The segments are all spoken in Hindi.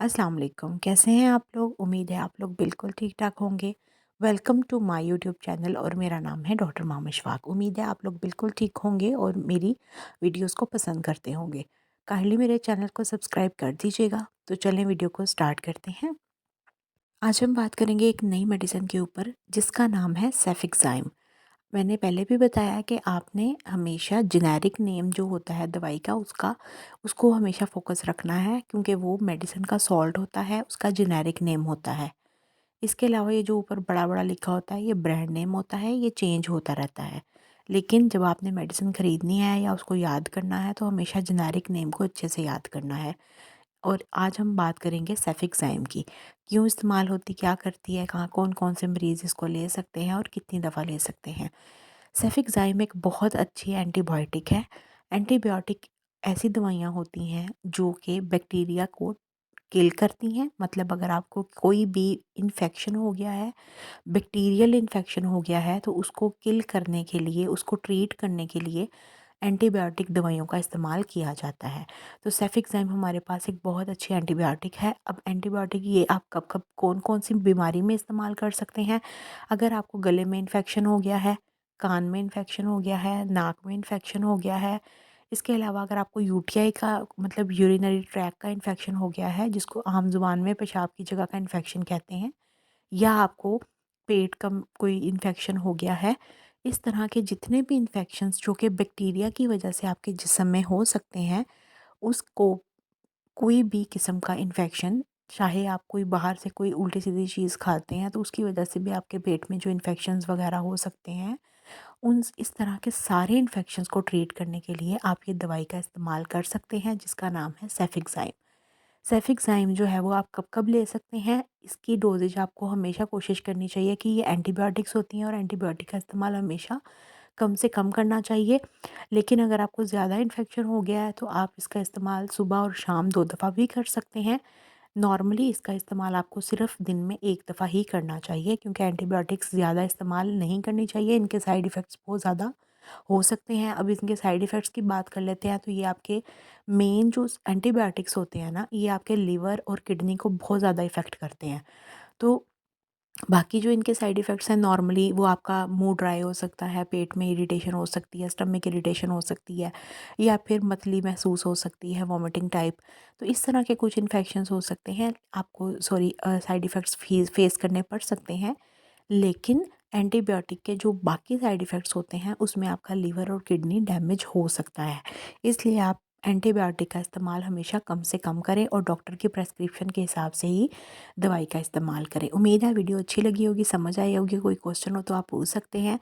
अस्सलाम वालेकुम। कैसे हैं आप लोग? उम्मीद है आप लोग बिल्कुल ठीक-ठाक होंगे। Welcome to my YouTube channel और मेरा नाम है डॉक्टर मोम इशफ़ाक़। उम्मीद है आप लोग बिल्कुल ठीक होंगे और मेरी वीडियोस को पसंद करते होंगे। काइंडली मेरे चैनल को सब्सक्राइब कर दीजिएगा। तो चलें वीडियो को स्टार्ट करते हैं। आज हम बात करेंगे एक नई मेडिसिन के ऊपर जिसका नाम है सेफिक्साइम। मैंने पहले भी बताया कि आपने हमेशा जेनेरिक नेम जो होता है दवाई का उसको हमेशा फ़ोकस रखना है, क्योंकि वो मेडिसिन का सॉल्ट होता है, उसका जेनेरिक नेम होता है। इसके अलावा ये जो ऊपर बड़ा-बड़ा लिखा होता है ये ब्रांड नेम होता है, ये चेंज होता रहता है। लेकिन जब आपने मेडिसिन ख़रीदनी है या उसको याद करना है तो हमेशा जेनेरिक नेम को अच्छे से याद करना है। और आज हम बात करेंगे सेफिक्साइम की। क्यों इस्तेमाल होती, क्या करती है, कहाँ कौन-कौन से मरीज़ इसको ले सकते हैं और कितनी दफ़ा ले सकते हैं। सेफिक्साइम एक बहुत अच्छी एंटीबायोटिक है। एंटीबायोटिक ऐसी दवाइयाँ होती हैं जो कि बैक्टीरिया को किल करती हैं। मतलब अगर आपको कोई भी इन्फेक्शन हो गया है, बैक्टीरियल इन्फेक्शन हो गया है, तो उसको किल करने के लिए, उसको ट्रीट करने के लिए एंटीबायोटिक दवाइयों का इस्तेमाल किया जाता है। तो सेफिक्साइम हमारे पास एक बहुत अच्छी एंटीबायोटिक है। अब एंटीबायोटिक ये आप कब-कब, कौन-कौन सी बीमारी में इस्तेमाल कर सकते हैं। अगर आपको गले में इन्फेक्शन हो गया है, कान में इन्फेक्शन हो गया है, नाक में इन्फेक्शन हो गया है, इसके अलावा अगर आपको यूटीआई का मतलब यूरिनरी ट्रैक का इन्फेक्शन हो गया है, जिसको आम ज़ुबान में पेशाब की जगह का इन्फेक्शन कहते हैं, या आपको पेट का कोई इन्फेक्शन हो गया है, इस तरह के जितने भी इन्फेक्शंस जो कि बैक्टीरिया की वजह से आपके जिस्म में हो सकते हैं, उसको कोई भी किस्म का इन्फेक्शन, चाहे आप कोई बाहर से कोई उल्टी-सीधी चीज़ खाते हैं तो उसकी वजह से भी आपके पेट में जो इन्फेक्शंस वगैरह हो सकते हैं, उन इस तरह के सारे इन्फेक्शंस को ट्रीट करने के लिए आप ये दवाई का इस्तेमाल कर सकते हैं जिसका नाम है सेफिक्साइम। सेफिक्साइम जो है वो आप कब-कब ले सकते हैं, इसकी डोज़ेज आपको हमेशा कोशिश करनी चाहिए कि ये एंटीबायोटिक्स होती हैं और एंटीबायोटिक का इस्तेमाल हमेशा कम से कम करना चाहिए। लेकिन अगर आपको ज़्यादा इन्फेक्शन हो गया है तो आप इसका इस्तेमाल सुबह और शाम 2 दफ़ा भी कर सकते हैं। नॉर्मली इसका इस्तेमाल आपको सिर्फ़ दिन में 1 दफ़ा ही करना चाहिए, क्योंकि एंटीबायोटिक्स ज़्यादा इस्तेमाल नहीं करनी चाहिए, इनके साइड इफ़ेक्ट्स बहुत ज़्यादा हो सकते हैं। अब इनके साइड इफ़ेक्ट्स की बात कर लेते हैं, तो ये आपके मेन जो एंटीबायोटिक्स होते हैं ना, ये आपके लिवर और किडनी को बहुत ज़्यादा इफ़ेक्ट करते हैं। तो बाकी जो इनके साइड इफ़ेक्ट्स हैं नॉर्मली वो आपका मुँह ड्राई हो सकता है, पेट में इरिटेशन हो सकती है, स्टमक इरिटेशन हो सकती है, या फिर मतली महसूस हो सकती है, वॉमिटिंग टाइप। तो इस तरह के कुछ इन्फेक्शंस हो सकते हैं, आपको साइड इफ़ेक्ट्स फेस करने पड़ सकते हैं। लेकिन एंटीबायोटिक के जो बाकी साइड इफ़ेक्ट्स होते हैं उसमें आपका लीवर और किडनी डैमेज हो सकता है। इसलिए आप एंटीबायोटिक का इस्तेमाल हमेशा कम से कम करें और डॉक्टर की प्रेस्क्रिप्शन के हिसाब से ही दवाई का इस्तेमाल करें। उम्मीद है वीडियो अच्छी लगी होगी, समझ आई होगी। कोई क्वेश्चन हो तो आप पूछ सकते हैं।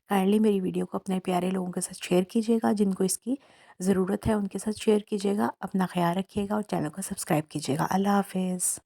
काइंडली मेरी वीडियो को अपने प्यारे लोगों के साथ शेयर कीजिएगा, जिनको इसकी ज़रूरत है उनके साथ शेयर कीजिएगा। अपना ख़्याल रखिएगा और चैनल को सब्सक्राइब कीजिएगा। अल्लाह हाफ़िज़।